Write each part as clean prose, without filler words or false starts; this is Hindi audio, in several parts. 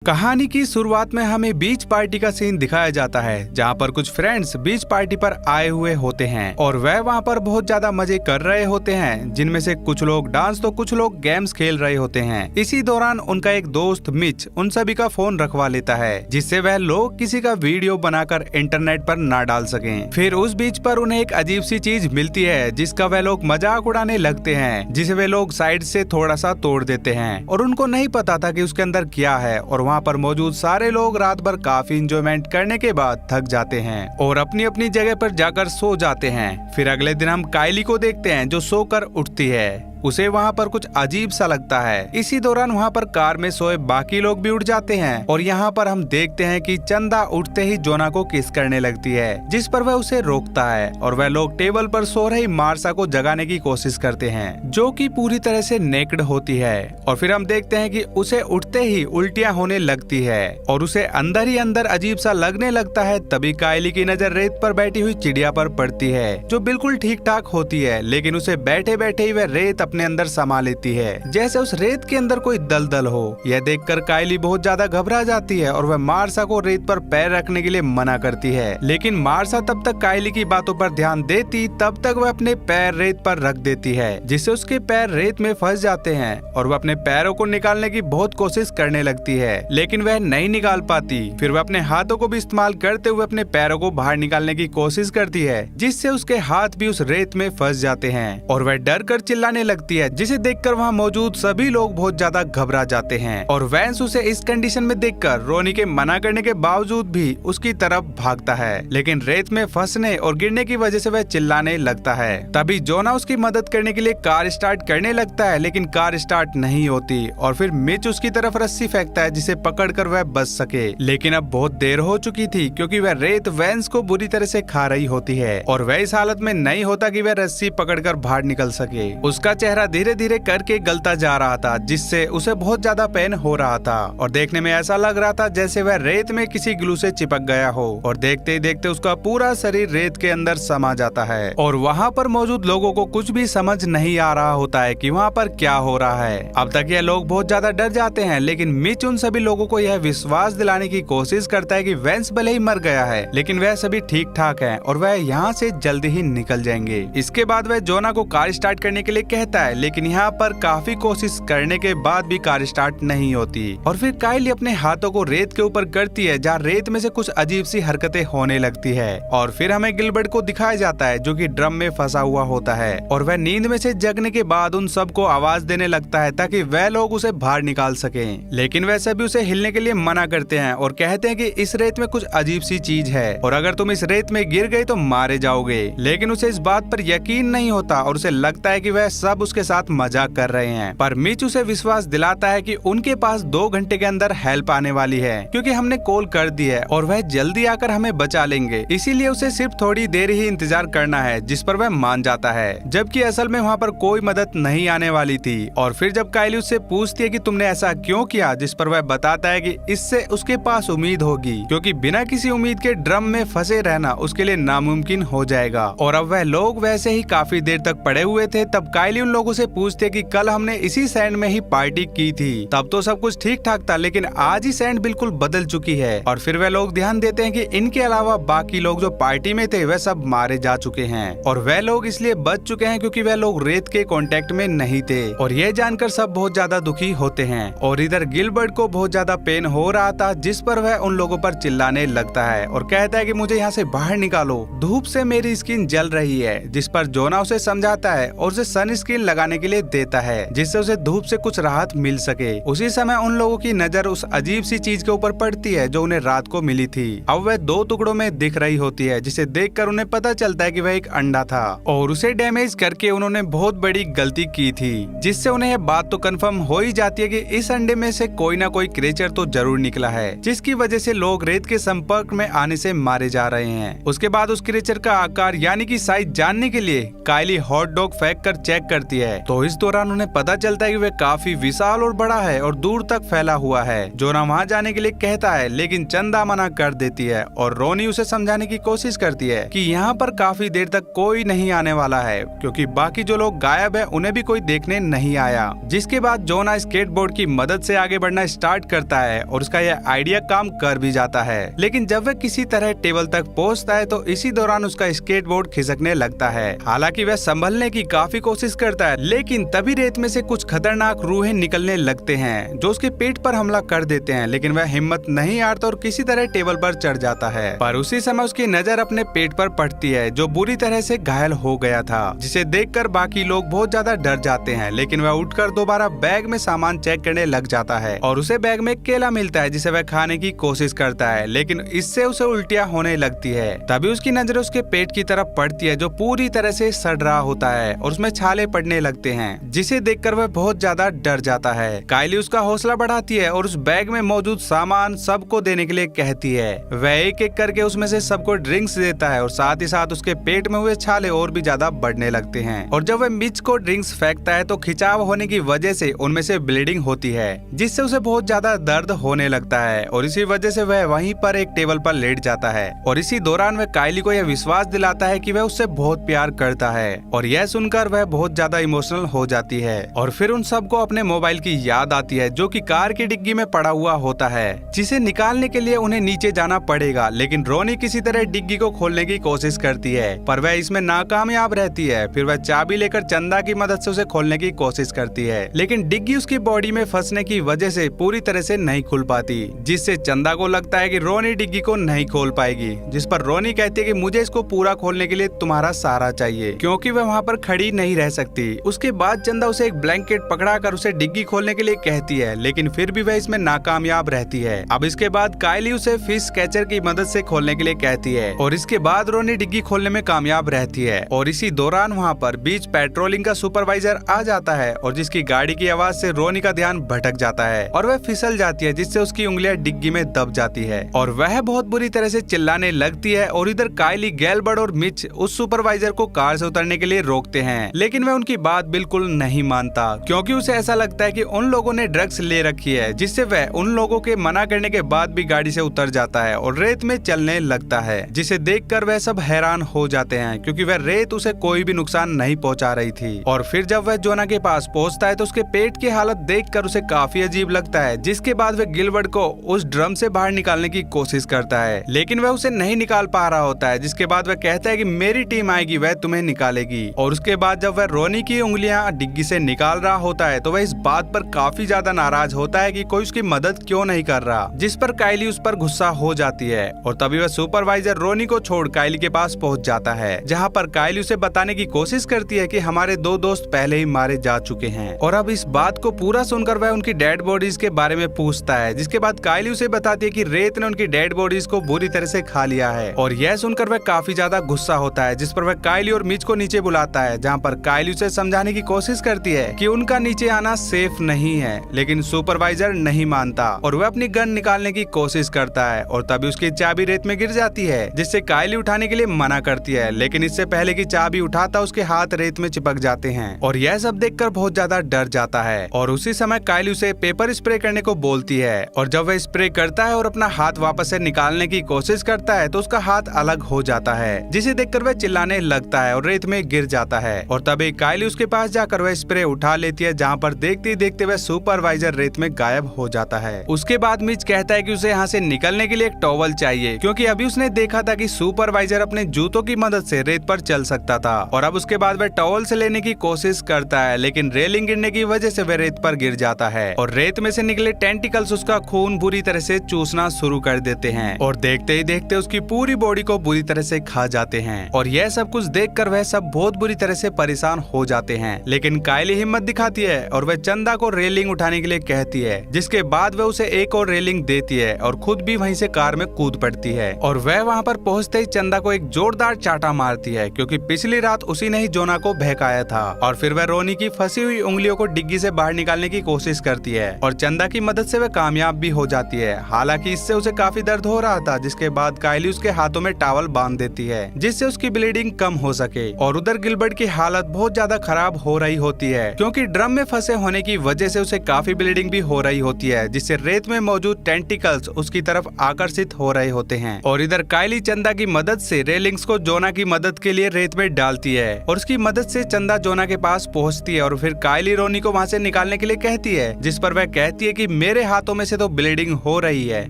कहानी की शुरुआत में हमें बीच पार्टी का सीन दिखाया जाता है, जहाँ पर कुछ फ्रेंड्स बीच पार्टी पर आए हुए होते हैं और वह वहाँ पर बहुत ज्यादा मजे कर रहे होते हैं, जिनमें से कुछ लोग डांस तो कुछ लोग गेम्स खेल रहे होते हैं। इसी दौरान उनका एक दोस्त मिच उन सभी का फोन रखवा लेता है, जिससे वह लोग किसी का वीडियो बनाकर इंटरनेट पर ना डाल सकें। फिर उस बीच पर उन्हें एक अजीब सी चीज मिलती है, जिसका वह लोग मजाक उड़ाने लगते हैं, जिसे वे लोग साइड से थोड़ा सा तोड़ देते हैं और उनको नहीं पता था कि उसके अंदर क्या है। और वहाँ पर मौजूद सारे लोग रात भर काफी इंजॉयमेंट करने के बाद थक जाते हैं और अपनी अपनी जगह पर जाकर सो जाते हैं। फिर अगले दिन हम कायली को देखते हैं, जो सोकर उठती है। उसे वहाँ पर कुछ अजीब सा लगता है। इसी दौरान वहाँ पर कार में सोए बाकी लोग भी उठ जाते हैं और यहाँ पर हम देखते हैं कि चंदा उठते ही जोना को किस करने लगती है, जिस पर वह उसे रोकता है और वह लोग टेबल पर सो रही मार्सा को जगाने की कोशिश करते हैं, जो कि पूरी तरह से नेक्ड होती है। और फिर हम देखते हैं कि उसे उठते ही उल्टियाँ होने लगती है और उसे अंदर ही अंदर अजीब सा लगने लगता है। तभी कायली की नजर रेत पर बैठी हुई चिड़िया पर पड़ती है, जो बिल्कुल ठीक ठाक होती है, लेकिन उसे बैठे बैठे ही वह रेत अपने अंदर समा लेती है, जैसे उस रेत के अंदर कोई दलदल हो। यह देखकर कायली बहुत ज्यादा घबरा जाती है और वह मार्सा को रेत पर पैर रखने के लिए मना करती है, लेकिन मार्सा तब तक कायली की बातों पर ध्यान देती तब तक वह अपने पैर रेत पर रख देती है, जिससे उसके पैर रेत में फंस जाते हैं और वह अपने पैरों को निकालने की बहुत कोशिश करने लगती है, लेकिन वह नहीं निकाल पाती। फिर वह अपने हाथों को भी इस्तेमाल करते हुए अपने पैरों को बाहर निकालने की कोशिश करती है, जिससे उसके हाथ भी उस रेत में फंस जाते हैं और वह डर कर चिल्लाने लगती है, जिसे देखकर वहाँ मौजूद सभी लोग बहुत ज्यादा घबरा जाते हैं। और वैंस उसे इस कंडीशन में देखकर रोनी के मना करने के बावजूद भी उसकी तरफ भागता है, लेकिन रेत में फंसने और गिरने की वजह से वह चिल्लाने लगता है। तभी जोना उसकी मदद करने के लिए कार स्टार्ट करने लगता है, लेकिन कार स्टार्ट नहीं होती और फिर मिच उसकी तरफ रस्सी फेंकता है, जिसे पकड़कर वह बच सके। लेकिन अब बहुत देर हो चुकी थी, क्योंकि वह रेत वैंस को बुरी तरह से खा रही होती है और वह इस हालत में नहीं होता कि वह रस्सी पकड़कर बाहर निकल सके। उसका चेहरा धीरे धीरे करके गलता जा रहा था, जिससे उसे बहुत ज्यादा पेन हो रहा था और देखने में ऐसा लग रहा था जैसे वह रेत में किसी ग्लू से चिपक गया हो। और देखते ही देखते उसका पूरा शरीर रेत के अंदर समा जाता है और वहाँ पर मौजूद लोगों को कुछ भी समझ नहीं आ रहा होता है कि वहाँ पर क्या हो रहा है। अब तक यह लोग बहुत ज्यादा डर जाते हैं, लेकिन मिच उन सभी लोगों को यह विश्वास दिलाने की कोशिश करता है कि वैंस भले ही मर गया है, लेकिन वह सभी ठीक ठाक है और वह यहाँ से जल्दी ही निकल जाएंगे। इसके बाद वह जोना को कार स्टार्ट करने के लिए कहता है, लेकिन यहाँ पर काफी कोशिश करने के बाद भी कार स्टार्ट नहीं होती। और फिर कायली अपने हाथों को रेत के ऊपर करती है, जहाँ रेत में से कुछ अजीब सी हरकतें होने लगती है। और फिर हमें गिलबर्ट को दिखाया जाता है, जो कि ड्रम में फंसा हुआ होता है और वह नींद में से जगने के बाद उन सबको आवाज देने लगता है ताकि वह लोग उसे बाहर निकाल सकें। लेकिन वह सभी उसे हिलने के लिए मना करते हैं और कहते हैं कि इस रेत में कुछ अजीब सी चीज है और अगर तुम इस रेत में गिर गए तो मारे जाओगे। लेकिन उसे इस बात पर यकीन नहीं होता और उसे लगता है कि वह सब उसके साथ मजाक कर रहे हैं। पर मिच उसे विश्वास दिलाता है कि उनके पास 2 घंटे के अंदर हेल्प आने वाली है, क्योंकि हमने कॉल कर दी है और वह जल्दी आकर हमें बचा लेंगे, इसीलिए उसे सिर्फ थोड़ी देर ही इंतजार करना है, जिस पर वह मान जाता है। जबकि असल में वहाँ पर कोई मदद नहीं आने वाली थी। और फिर जब कायली उससे पूछती है कि तुमने ऐसा क्यों किया, जिस पर वह बताता है कि इससे उसके पास उम्मीद होगी, क्योंकि बिना किसी उम्मीद के ड्रम में फंसे रहना उसके लिए नामुमकिन हो जाएगा। और अब वह लोग वैसे ही काफी देर तक पड़े हुए थे। तब कायली उन लोगों से पूछती है कि कल हमने इसी सैंड में ही पार्टी की थी, तब तो सब कुछ ठीक ठाक था, लेकिन आज ही सैंड बिल्कुल बदल चुकी है। और फिर वह लोग ध्यान देते हैं कि इनके अलावा बाकी लोग जो पार्टी में थे वह सब मारे जा चुके हैं और वह लोग इसलिए बच चुके हैं क्योंकि वह लोग रेत के कांटेक्ट में नहीं थे। और यह जानकर सब बहुत ज्यादा दुखी होते हैं। और इधर गिलबर्ट को बहुत ज्यादा पेन हो रहा था, जिस पर वह उन लोगों पर चिल्लाने लगता है और कहता है कि मुझे यहाँ से बाहर निकालो, धूप से मेरी स्किन जल रही है। जिस पर जोना उसे समझाता है और उसे सन स्क्रीन लगाने के लिए देता है, जिससे उसे धूप से कुछ राहत मिल सके। उसी समय उन लोगों की नजर उस अजीब सी चीज के ऊपर पड़ती है जो उन्हें रात को मिली थी। अब वह 2 टुकड़ों में दिख रही होती है, जिसे देखकर उन्हें पता चलता है कि वह एक अंडा था और उसे डैमेज करके उन्होंने बहुत बड़ी गलती की थी, जिससे उन्हें यह बात तो कंफर्म हो ही जाती है कि इस अंडे में से कोई ना कोई क्रिएचर तो जरूर निकला है, जिसकी वजह से लोग रेत के संपर्क में आने से मारे जा रहे हैं। उसके बाद उस क्रिएचर का आकार यानी कि साइज जानने के लिए कायली हॉट डॉग फेंक कर चेक करती है। तो इस दौरान उन्हें पता चलता है कि वह काफी विशाल और बड़ा है और दूर तक फैला हुआ है। जोना वहाँ जाने के लिए कहता है, लेकिन चंदा मना कर देती है और रोनी उसे समझाने की कोशिश करती है कि यहाँ पर काफी देर तक कोई नहीं आने वाला है, क्योंकि बाकी जो लोग गायब है उन्हें भी कोई देखने नहीं आया। जिसके बाद जोना स्केटबोर्ड की मदद से आगे बढ़ना स्टार्ट करता है और उसका यह आइडिया काम कर भी जाता है। लेकिन जब वह किसी तरह टेबल तक पहुंचता है तो इसी दौरान उसका स्केटबोर्ड खिसकने लगता है। हालांकि वह संभलने की काफी कोशिश करता है, लेकिन तभी रेत में से कुछ खतरनाक रूहें निकलने लगते हैं जो उसके पेट पर हमला कर देते हैं। लेकिन वह हिम्मत नहीं हारता और किसी तरह टेबल पर चढ़ जाता है। पर उसी समय उसकी नजर अपने पेट पर पड़ती है जो बुरी तरह से घायल हो गया था, जिसे देखकर बाकी लोग बहुत ज्यादा डर जाते हैं। लेकिन वह उठकर दोबारा बैग में सामान चेक करने लग जाता है और उसे बैग में केला मिलता है जिसे वह खाने की कोशिश करता है, लेकिन इससे उसे उल्टियां होने लगती है। तभी उसकी नजर उसके पेट की तरफ पड़ती है जो पूरी तरह से सड़ रहा होता है और उसमें छाले पड़ने लगते हैं, जिसे देखकर वह बहुत ज्यादा डर जाता है। काइली उसका हौसला बढ़ाती है और उस बैग में मौजूद सामान सबको देने के लिए कहती है। वह एक एक करके उसमें से सबको ड्रिंक्स देता है और साथ ही साथ उसके पेट में हुए छाले और भी ज्यादा बढ़ने लगते हैं। और जब वह मिच को ड्रिंक्स फेंकता है तो खिंचाव होने की वजह से उनमें से ब्लीडिंग होती है, जिससे उसे बहुत ज्यादा दर्द होने लगता है और इसी वजह से वह वहीं पर एक टेबल पर लेट जाता है। और इसी दौरान वह काइली को यह विश्वास दिलाता है कि वह उससे बहुत प्यार करता है और यह सुनकर वह बहुत ज्यादा इमोशनल हो जाती है। और फिर उन सबको अपने मोबाइल की याद आती है जो कि कार की डिग्गी में पड़ा हुआ होता है, जिसे निकालने के लिए उन्हें नीचे जाना पड़ेगा। लेकिन रोनी किसी तरह डिग्गी को खोलने की कोशिश करती है पर वह इसमें नाकामयाब रहती है। फिर वह चाबी लेकर चंदा की मदद से उसे खोलने की कोशिश करती है, लेकिन डिग्गी उसकी बॉडी में फंसने की वजह से पूरी तरह से नहीं खुल पाती, जिससे चंदा को लगता है कि रोनी डिग्गी को नहीं खोल पाएगी। जिस पर रोनी कहती है कि मुझे इसको पूरा खोलने के लिए तुम्हारा सहारा चाहिए, क्योंकि वह वहाँ पर खड़ी नहीं रह सकती। उसके बाद चंदा उसे एक ब्लैंकेट पकड़ाकर उसे डिग्गी खोलने के लिए कहती है, लेकिन फिर भी वह इसमें नाकामयाब रहती है। अब इसके बाद काइली उसे फिश कैचर की मदद से खोलने के लिए कहती है और इसके बाद रोनी डिग्गी खोलने में कामयाब रहती है। और इसी दौरान वहाँ पर बीच पेट्रोलिंग का सुपरवाइजर आ जाता है और जिसकी गाड़ी की आवाज से रोनी का ध्यान भटक जाता है और वह फिसल जाती है, जिससे उसकी उंगलियां डिग्गी में दब जाती है और वह बहुत बुरी तरह से चिल्लाने लगती है। और इधर काइली, गैलबर्ट और मिच उस सुपरवाइजर को कार से उतरने के लिए रोकते हैं, लेकिन वह उनकी बात बिल्कुल नहीं मानता, क्योंकि उसे ऐसा लगता है कि उन लोगों ने ड्रग्स ले रखी है, जिससे वह उन लोगों के मना करने के बाद भी गाड़ी से उतर जाता है और रेत में चलने लगता है, जिसे देखकर वह सब हैरान हो जाते हैं, क्योंकि वह रेत उसे कोई भी नुकसान नहीं पहुंचा रही थी। और फिर जब वह जोना के पास पहुंचता है तो उसके पेट की हालत देखकर उसे काफी अजीब लगता है, जिसके बाद वह गिलबर्ट को उस ड्रम से बाहर निकालने की कोशिश करता है, लेकिन वह उसे नहीं निकाल पा रहा होता है। जिसके बाद वह कहता है कि मेरी टीम आएगी, वह तुम्हें निकालेगी। और उसके बाद जब वह रोनी की उंगलियां डिग्गी से निकाल रहा होता है तो वह इस बात पर काफी ज्यादा नाराज होता है कि कोई उसकी मदद क्यों नहीं कर रहा, जिस पर काइली उस पर गुस्सा हो जाती है। और तभी वह सुपरवाइजर रोनी को छोड़ काइली के पास पहुंच जाता है, जहाँ पर काइली उसे बताने की कोशिश करती है कि हमारे 2 दोस्त पहले ही मारे जा चुके हैं। और अब इस बात को पूरा सुनकर वह उनकी डेड बॉडीज के बारे में पूछता है, जिसके बाद काइली उसे बताती है कि रेत ने उनकी डेड बॉडीज को बुरी तरह से खा लिया है। और यह सुनकर वह काफी ज्यादा गुस्सा होता है, जिस पर वह काइली और मिच को नीचे बुलाता है, जहाँ पर काइली उसे समझाने की कोशिश करती है कि उनका नीचे आना सेफ नहीं है, लेकिन सुपरवाइजर नहीं मानता और वह अपनी गन निकालने की कोशिश करता है। और तभी उसकी चाबी रेत में गिर जाती है, जिससे काइली उठाने के लिए मना करती है, लेकिन इससे पहले की चाबी उठाता उसके हाथ रेत में चिपक जाते हैं और यह सब देखकर बहुत ज्यादा डर जाता है। और उसी समय काइली उसे पेपर स्प्रे करने को बोलती है और जब वह स्प्रे करता है और अपना हाथ वापस से निकालने की कोशिश करता है तो उसका हाथ अलग हो जाता है, जिसे देखकर वह चिल्लाने लगता है और रेत में गिर जाता है। और तभी काइली उसके पास जाकर वह स्प्रे उठा लेती है, जहाँ पर देखते ही देखते वह सुपरवाइजर रेत में गायब हो जाता है। उसके बाद मिच कहता है कि उसे यहाँ से निकलने के लिए एक टॉवल चाहिए, क्योंकि अभी उसने देखा था कि सुपरवाइजर अपने जूतों की मदद से रेत पर चल सकता था। और अब उसके बाद वह टॉवल से लेने की कोशिश करता है, लेकिन रेलिंग गिरने की वजह से वह रेत पर गिर जाता है और रेत में से निकले टेंटिकल्स उसका खून बुरी तरह से चूसना शुरू कर देते हैं और देखते ही देखते उसकी पूरी बॉडी को बुरी तरह से खा जाते हैं। और यह सब कुछ देखकर वह सब बहुत बुरी तरह से परेशान हो जाते हैं, लेकिन काइली हिम्मत दिखाती है और वह चंदा को रेलिंग उठाने के लिए कहती है, जिसके बाद वह उसे एक और रेलिंग देती है और खुद भी वहीं से कार में कूद पड़ती है। और वह वहां पर पहुंचते ही चंदा को एक जोरदार चाटा मारती है, क्योंकि पिछली रात उसी ने ही जोना को बहकाया था। और फिर वह रोनी की फंसी हुई उंगलियों को डिग्गी से बाहर निकालने की कोशिश करती है और चंदा की मदद से वह कामयाब भी हो जाती है। हालांकि इससे उसे काफी दर्द हो रहा था, जिसके बाद काइली उसके हाथों में टॉवल बांध देती है, जिससे उसकी ब्लीडिंग कम हो सके। और उधर गिलबर्ट की हालत बहुत ज्यादा खराब हो रही होती है, क्योंकि ड्रम में फंसे होने की वजह से उसे काफी ब्लीडिंग भी हो रही होती है, जिससे रेत में मौजूद टेंटिकल्स उसकी तरफ आकर्षित हो रहे होते हैं। और इधर कायली चंदा की मदद से रेलिंग्स को जोना की मदद के लिए रेत में डालती है और उसकी मदद से चंदा जोना के पास पहुंचती है और फिर कायली रोनी को वहां से निकालने के लिए कहती है, जिस पर वह कहती है कि मेरे हाथों में से तो ब्लीडिंग हो रही है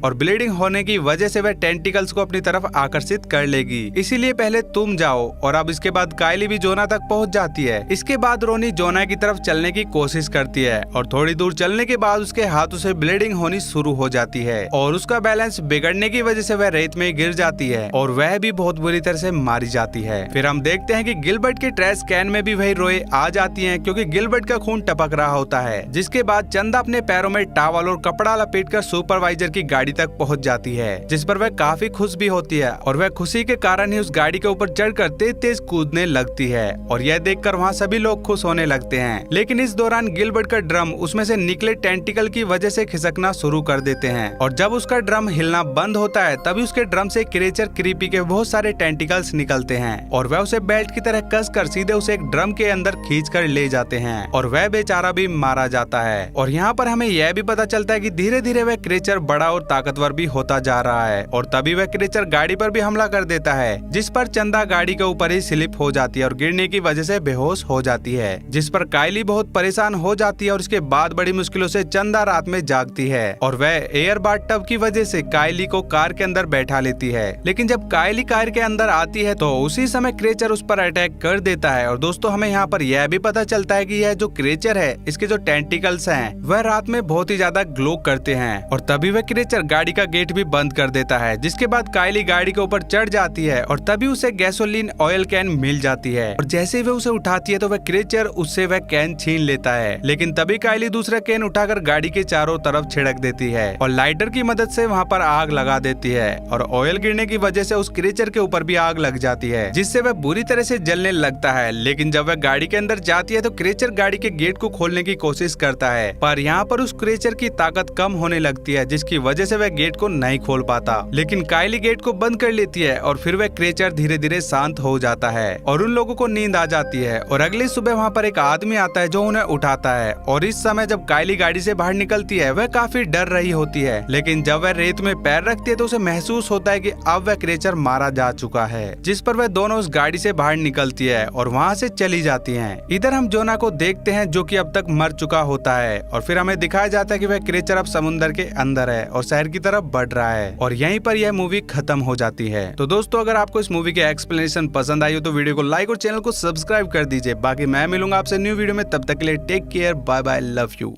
और ब्लीडिंग होने की वजह से वह टेंटिकल्स को अपनी तरफ आकर्षित कर लेगी, इसीलिए पहले तुम जाओ। और अब इसके बाद कायली भी जोना तक पहुंच जाती है। इसके बाद रोनी जोना की तरफ चलने की कोशिश करती है और थोड़ी दूर चलने के बाद उसके हाथों से ब्लीडिंग होनी शुरू हो जाती है और उसका बैलेंस बिगड़ने की वजह से वह रेत में गिर जाती है और वह भी बहुत बुरी तरह से मारी जाती है। फिर हम देखते हैं कि गिलबर्ट के ट्रैश कैन में भी वही रोए आ जाती हैं, क्योंकि गिलबर्ट का खून टपक रहा होता है। जिसके बाद चंदा अपने पैरों में टॉवल और कपड़ा लपेटकर सुपरवाइजर की गाड़ी तक पहुंच जाती है, जिस पर वह काफी खुश भी होती है और वह खुशी के कारण ही उस गाड़ी के ऊपर चढ़कर तेज तेज कूदने लगती है और यह देखकर वहाँ सभी लोग खुश होने लगते हैं। लेकिन इस दौरान गिलबर्ट का ड्रम उसमें से निकले टेंटिकल की वजह से खिसकना शुरू कर देते हैं और जब उसका ड्रम हिलना बंद होता है तभी उसके ड्रम से क्रीचर क्रीपी के बहुत सारे टेंटिकल्स निकलते हैं और वह उसे बेल्ट की तरह कसकर सीधे उसे एक ड्रम के अंदर खींचकर ले जाते हैं और वह बेचारा भी मारा जाता है। और यहाँ पर हमें यह भी पता चलता है कि धीरे धीरे वह क्रीचर बड़ा और ताकतवर भी होता जा रहा है और तभी वह क्रीचर गाड़ी पर भी हमला कर देता है, जिस पर चंदा गाड़ी के ऊपर ही स्लिप हो जाती है और गिरने की वजह से बेहोश हो जाती है, जिस पर कायली बहुत परेशान हो जाती है और उसके बाद बड़ी मुश्किलों से चंदा रात में जागती है और वह एयर बाथ टब की वजह से कायली को कार के अंदर बैठा लेती है। लेकिन जब कायली कार के अंदर आती है तो उसी समय क्रीचर उस पर अटैक कर देता है और दोस्तों हमें यहाँ पर यह भी पता चलता है कि यह जो क्रीचर है इसके जो टेंटिकल्स हैं वह रात में बहुत ही ज्यादा ग्लो करते हैं और तभी वह क्रीचर गाड़ी का गेट भी बंद कर देता है। जिसके बाद कायली गाड़ी के ऊपर चढ़ जाती है और तभी उसे गैसोलीन ऑयल कैन मिल जाती है और जैसे ही वह उसे उठाती है तो वह क्रीचर उससे वह कैन छीन लेता है। लेकिन तभी कायली दूसरा कैन उठाकर गाड़ी के चारों तरफ छिड़क देती है और लाइटर की मदद से वहाँ पर आग लगा देती है और ऑयल गिरने की वजह से उस क्रीचर के ऊपर भी आग लग जाती है, जिससे वह बुरी तरह से जलने लगता है। लेकिन जब वह गाड़ी के अंदर जाती है तो क्रीचर गाड़ी के गेट को खोलने की कोशिश करता है, पर यहाँ पर उस क्रीचर की ताकत कम होने लगती है, जिसकी वजह से वह गेट को नहीं खोल पाता। लेकिन कायली गेट को बंद कर लेती है और फिर वह क्रीचर धीरे धीरे शांत हो जाता है और उन लोगों को नींद आ जाती है और अगली सुबह वहाँ पर एक आदमी आता है जो उन्हें उठाता है। और इस समय जब कायली गाड़ी से बाहर निकलती है वह काफी डर रही होती है, लेकिन जब वह रेत में पैर रखती है तो उसे महसूस होता है कि अब वह क्रीचर मारा जा चुका है, जिस पर वह दोनों उस गाड़ी से बाहर निकलती है और वहाँ से चली जाती हैं। इधर हम जोना को देखते हैं जो कि अब तक मर चुका होता है और फिर हमें दिखाया जाता है कि वह क्रीचर अब समुद्र के अंदर है और शहर की तरफ बढ़ रहा है और यहीं पर यह मूवी खत्म हो जाती है। तो दोस्तों अगर आपको इस मूवी की एक्सप्लेनेशन पसंद आई हो तो वीडियो को लाइक और चैनल को सब्सक्राइब कर दीजिए। बाकी मैं मिलूंगा आपसे न्यू वीडियो में, तब तक के लिए take care, bye bye, love you.